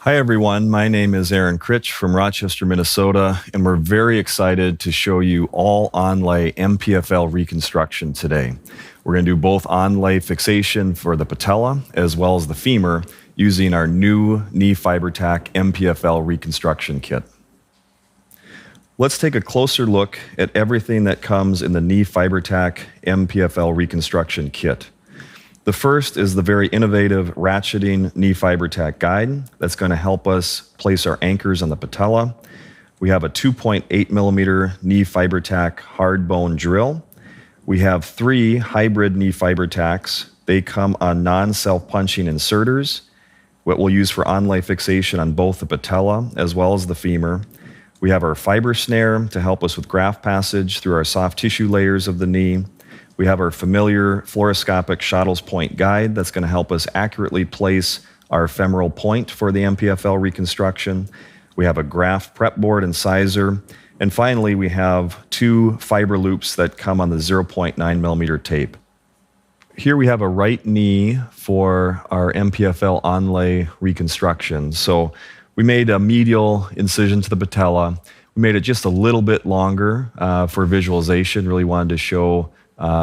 Hi everyone, my name is Krych from Rochester, Minnesota, and we're very excited to show you All-Onlay MPFL Reconstruction today. We're going to do both onlay fixation for the patella as well as the femur using our new Knee FiberTak MPFL Reconstruction Kit. Let's take a closer look at everything that comes in the Knee FiberTak MPFL Reconstruction Kit. The first is the very innovative ratcheting Knee FiberTak guide that's going to help us place our anchors on the patella. We have a 2.8 millimeter Knee FiberTak hard bone drill. We have 3 hybrid Knee FiberTaks. They come on non-self-punching inserters, what we'll use for onlay fixation on both the patella as well as the femur. We have our fiber snare to help us with graft passage through our soft tissue layers of the knee. We have our familiar fluoroscopic Schottles point guide that's going to help us accurately place our femoral point for the MPFL reconstruction. We have a graft prep board and sizer. And finally, we have 2 fiber loops that come on the 0.9 millimeter tape. Here we have a right knee for our MPFL onlay reconstruction. So we made a medial incision to the patella. We made it just a little bit longer for visualization. Really wanted to show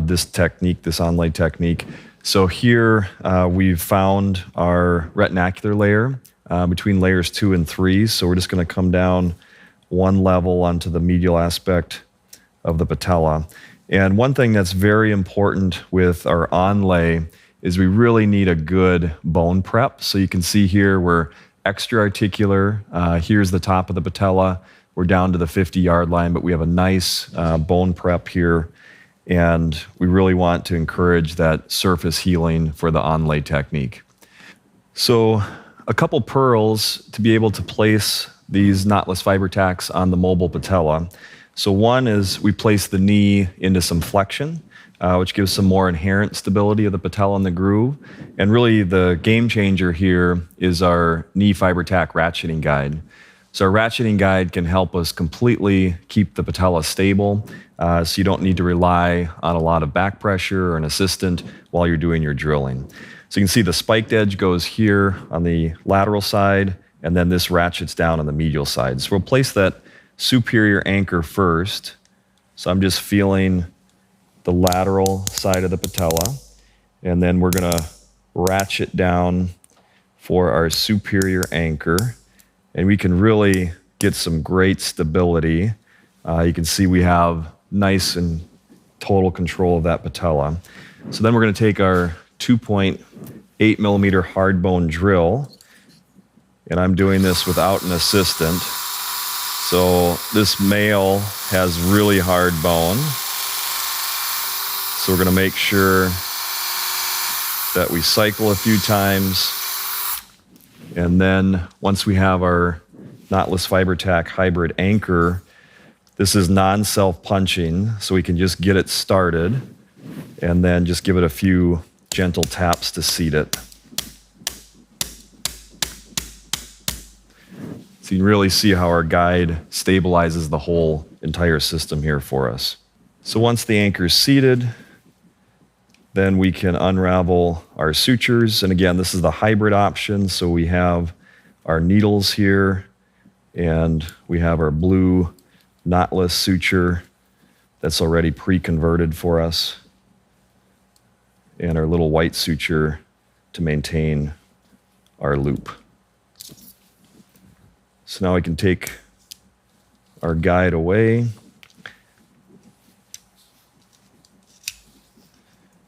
this technique, this onlay technique. So here we've found our retinacular layer between layers 2 and 3. So we're just going to come down 1 level onto the medial aspect of the patella. And one thing that's very important with our onlay is we really need a good bone prep. So you can see here we're extra articular. Here's the top of the patella. We're down to the 50-yard line, but we have a nice bone prep here. And we really want to encourage that surface healing for the onlay technique. So a couple pearls to be able to place these knotless FiberTaks on the mobile patella. So one is we place the knee into some flexion, which gives some more inherent stability of the patella in the groove. And really the game changer here is our Knee FiberTak ratcheting guide. So our ratcheting guide can help us completely keep the patella stable, so you don't need to rely on a lot of back pressure or an assistant while you're doing your drilling. So you can see the spiked edge goes here on the lateral side, and then this ratchets down on the medial side. So we'll place that superior anchor first. So I'm just feeling the lateral side of the patella, and then we're going to ratchet down for our superior anchor. And we can really get some great stability. You can see we have nice and total control of that patella. So then we're going to take our 2.8 millimeter hard bone drill, and I'm doing this without an assistant. So this male has really hard bone. So we're going to make sure that we cycle a few times. And then once we have our knotless FiberTak hybrid anchor, this is non-self-punching, so we can just get it started and then just give it a few gentle taps to seat it. So you can really see how our guide stabilizes the whole entire system here for us. So once the anchor is seated, then we can unravel our sutures. And again, this is the hybrid option. So we have our needles here, and we have our blue knotless suture that's already pre-converted for us, and our little white suture to maintain our loop. So now we can take our guide away.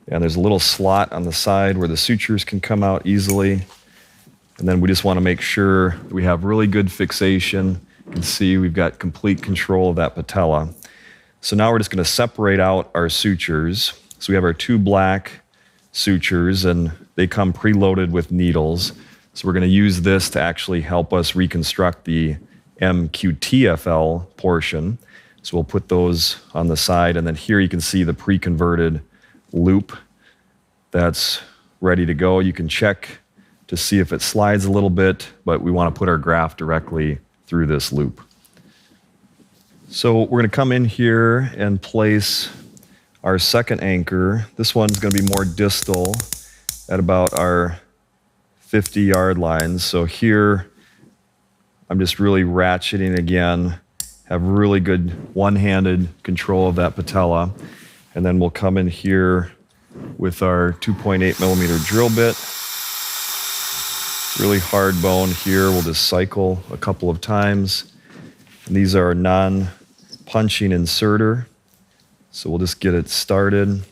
And there's a little slot on the side where the sutures can come out easily. And then we just want to make sure that we have really good fixation. You can see we've got complete control of that patella. So now we're just going to separate out our sutures. So we have our 2 black sutures, and they come preloaded with needles. So we're going to use this to actually help us reconstruct the MQTFL portion. So we'll put those on the side, and then here you can see the pre-converted loop that's ready to go. You can check to see if it slides a little bit, but we want to put our graft directly through this loop. So we're going to come in here and place our second anchor. This one's going to be more distal at about our 50-yard line. So here I'm just really ratcheting again, have really good one-handed control of that patella. And then we'll come in here with our 2.8 millimeter drill bit. Really hard bone here. We'll just cycle a couple of times. And these are non-punching inserter. So we'll just get it started.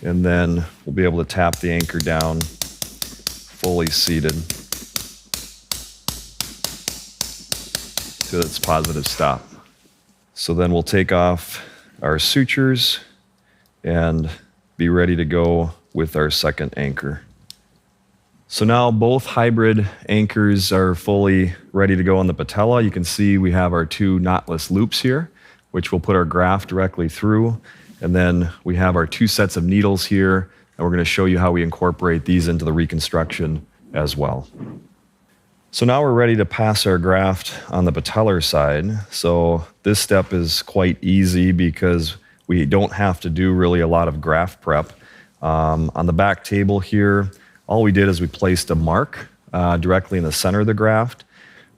And then we'll be able to tap the anchor down fully seated to its positive stop. So then we'll take off our sutures and be ready to go with our second anchor. So now both hybrid anchors are fully ready to go on the patella. You can see we have our two knotless loops here, which we'll put our graft directly through. And then we have our two sets of needles here, and we're going to show you how we incorporate these into the reconstruction as well. So now we're ready to pass our graft on the patellar side. So this step is quite easy because we don't have to do really a lot of graft prep. On the back table here, all we did is we placed a mark directly in the center of the graft.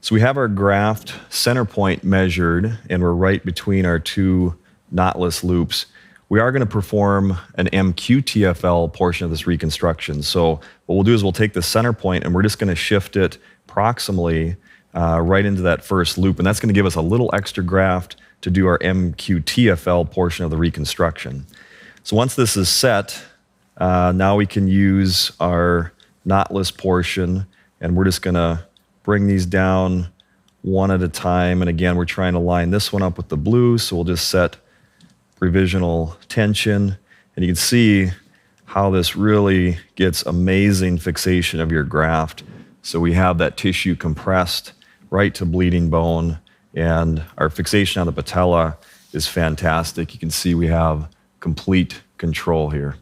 So we have our graft center point measured, and we're right between our two knotless loops. We are going to perform an MQTFL portion of this reconstruction. So what we'll do is we'll take the center point and we're just going to shift it proximally right into that first loop, and that's going to give us a little extra graft to do our MQTFL portion of the reconstruction. So once this is set, now we can use our knotless portion, and we're just going to bring these down one at a time. And again, we're trying to line this one up with the blue, so we'll just set provisional tension. And you can see how this really gets amazing fixation of your graft. So we have that tissue compressed right to bleeding bone, and our fixation on the patella is fantastic. You can see we have complete control here.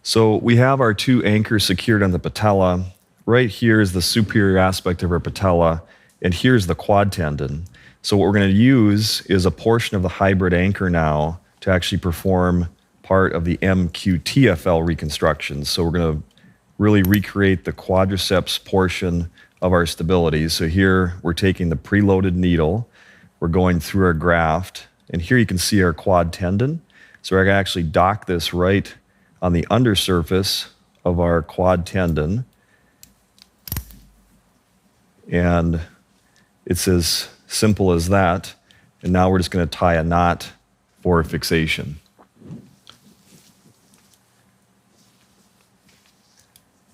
So we have our two anchors secured on the patella. Right here is the superior aspect of our patella, and here's the quad tendon. So what we're going to use is a portion of the hybrid anchor now to actually perform part of the MQTFL reconstruction. So we're going to really recreate the quadriceps portion of our stability. So here we're taking the preloaded needle, we're going through our graft, and here you can see our quad tendon. So we're going to actually dock this right on the undersurface of our quad tendon. And it's as simple as that. And now we're just going to tie a knot for fixation.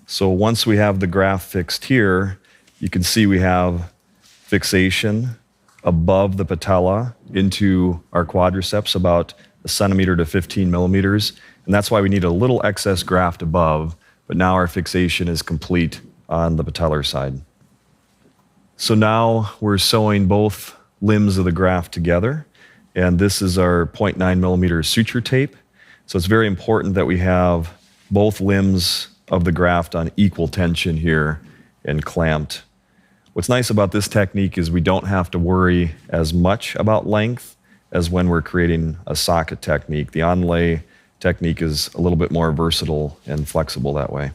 So once we have the graft fixed here, you can see we have fixation above the patella into our quadriceps, about 1 centimeter to 15 millimeters. And that's why we need a little excess graft above, but now our fixation is complete on the patellar side. So now we're sewing both limbs of the graft together, and this is our 0.9 millimeter suture tape. So it's very important that we have both limbs of the graft on equal tension here and clamped. What's nice about this technique is we don't have to worry as much about length as when we're creating a socket technique. The onlay technique is a little bit more versatile and flexible that way.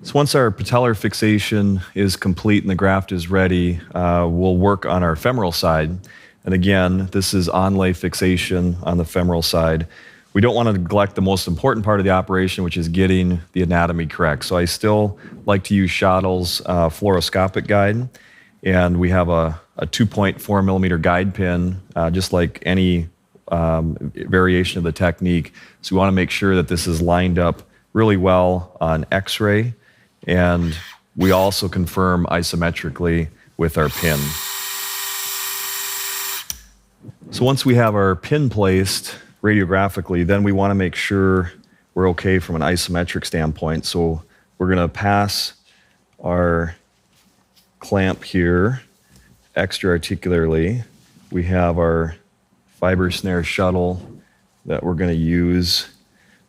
So once our patellar fixation is complete and the graft is ready, we'll work on our femoral side. And again, this is onlay fixation on the femoral side. We don't want to neglect the most important part of the operation, which is getting the anatomy correct. So I still like to use Schottle's fluoroscopic guide, and we have a 2.4 millimeter guide pin, just like any variation of the technique. So we want to make sure that this is lined up really well on X-ray, and we also confirm isometrically with our pin. So once we have our pin placed radiographically, then we want to make sure we're okay from an isometric standpoint. So we're going to pass our clamp here extra-articularly. We have our fiber snare shuttle that we're going to use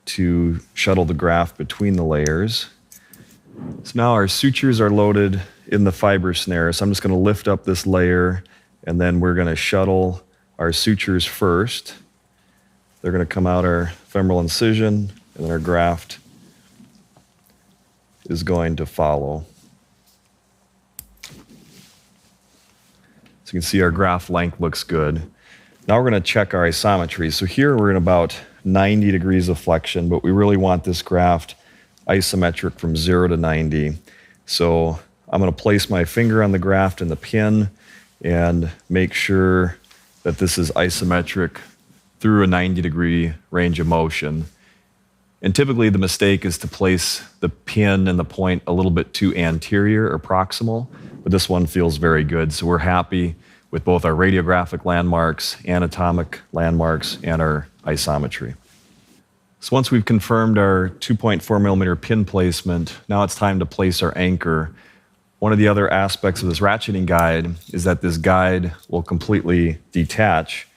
to shuttle the graft between the layers. So now our sutures are loaded in the fiber snare. So I'm just going to lift up this layer, and then we're going to shuttle our sutures first. They're going to come out our femoral incision, and then our graft is going to follow. So you can see our graft length looks good. Now we're going to check our isometry. So here we're in about 90 degrees of flexion, but we really want this graft isometric from 0 to 90. So I'm going to place my finger on the graft and the pin and make sure that this is isometric through a 90-degree range of motion. And typically the mistake is to place the pin and the point a little bit too anterior or proximal, but this one feels very good. So we're happy with both our radiographic landmarks, anatomic landmarks, and our isometry. So once we've confirmed our 2.4 millimeter pin placement, now it's time to place our anchor. One of the other aspects of this ratcheting guide is that this guide will completely detach,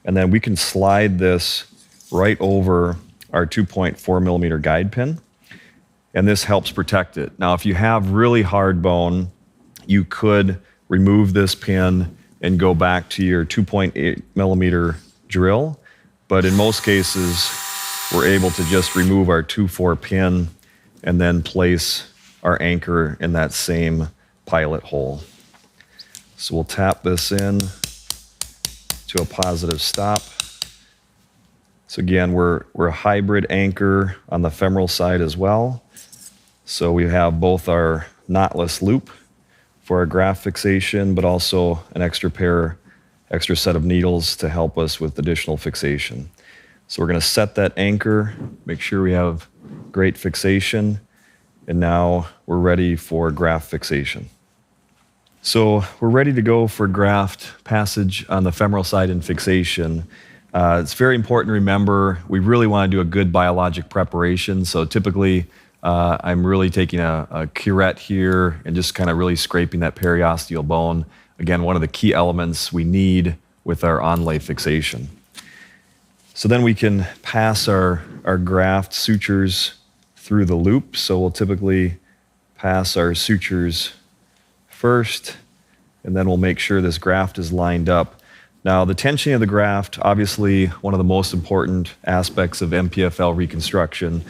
and then we can slide this right over our 2.4 millimeter guide pin, and this helps protect it. Now, if you have really hard bone, you could remove this pin and go back to your 2.8 millimeter drill, but in most cases, we're able to just remove our 2.4 pin and then place our anchor in that same pilot hole. So we'll tap this in to a positive stop. So again, we're a hybrid anchor on the femoral side as well. So we have both our knotless loop for our graft fixation, but also an extra set of needles to help us with additional fixation. So we're going to set that anchor, make sure we have great fixation, and now we're ready for graft fixation. So we're ready to go for graft passage on the femoral side and fixation. It's very important to remember we really want to do a good biologic preparation. So typically I'm really taking a curette here and just kind of really scraping that periosteal bone. Again, one of the key elements we need with our onlay fixation. So then we can pass our graft sutures through the loop. So we'll typically pass our sutures first, and then we'll make sure this graft is lined up. Now, the tensioning of the graft, obviously one of the most important aspects of MPFL reconstruction.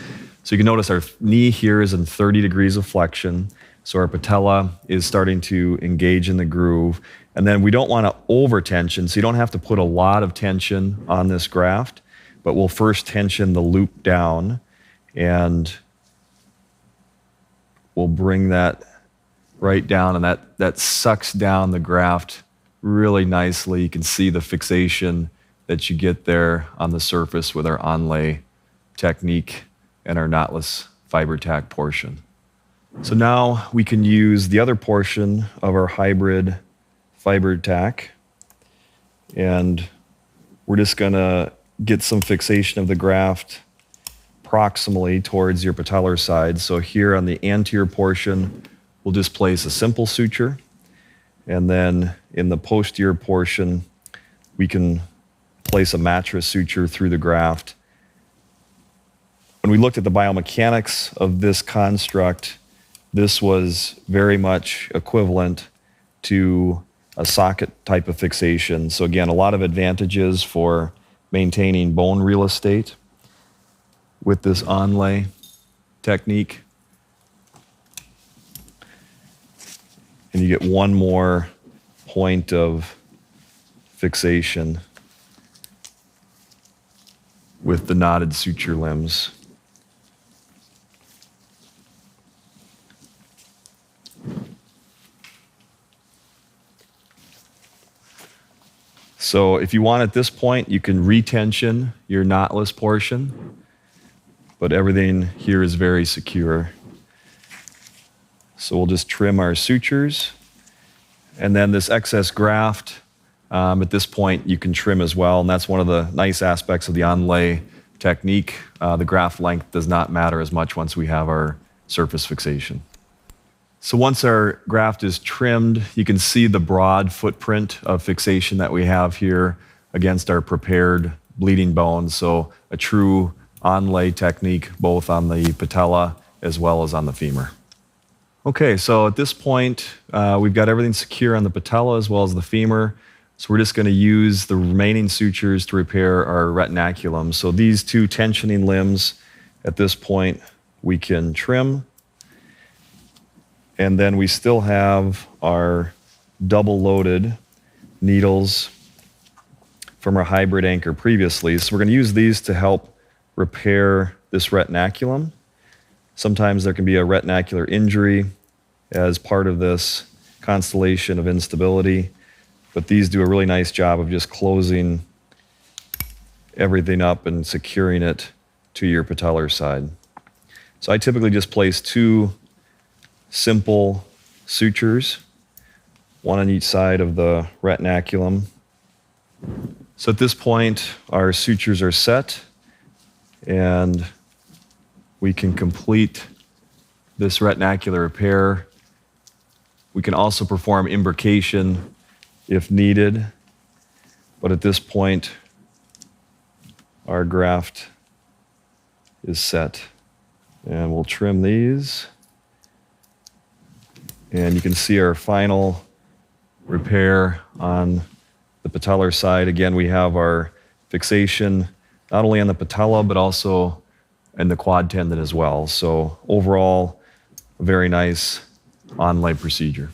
So you can notice our knee here is in 30 degrees of flexion. So our patella is starting to engage in the groove. And then we don't want to over-tension, so you don't have to put a lot of tension on this graft, but we'll first tension the loop down, and we'll bring that right down, and that sucks down the graft really nicely. You can see the fixation that you get there on the surface with our onlay technique and our knotless FiberTak portion. So now we can use the other portion of our hybrid FiberTak, and we're just gonna get some fixation of the graft proximally towards your patellar side. So here on the anterior portion, we'll just place a simple suture, and then in the posterior portion, we can place a mattress suture through the graft. When we looked at the biomechanics of this construct, this was very much equivalent to a socket type of fixation. So again, a lot of advantages for maintaining bone real estate with this onlay technique. And you get one more point of fixation with the knotted suture limbs. So if you want at this point, you can retension your knotless portion, but everything here is very secure. So we'll just trim our sutures, and then this excess graft, at this point you can trim as well, and that's one of the nice aspects of the onlay technique. The graft length does not matter as much once we have our surface fixation. So once our graft is trimmed, you can see the broad footprint of fixation that we have here against our prepared bleeding bones. So a true onlay technique both on the patella as well as on the femur. Okay, so at this point, we've got everything secure on the patella as well as the femur. So we're just going to use the remaining sutures to repair our retinaculum. So these two tensioning limbs, at this point, we can trim. And then we still have our double-loaded needles from our hybrid anchor previously. So we're going to use these to help repair this retinaculum. Sometimes there can be a retinacular injury as part of this constellation of instability, but these do a really nice job of just closing everything up and securing it to your patellar side. So I typically just place 2 simple sutures, one on each side of the retinaculum. So at this point, our sutures are set, and we can complete this retinacular repair. We can also perform imbrication if needed, but at this point, our graft is set. And we'll trim these. And you can see our final repair on the patellar side. Again, we have our fixation not only on the patella, but also in the quad tendon as well. So overall, a very nice on-lay procedure.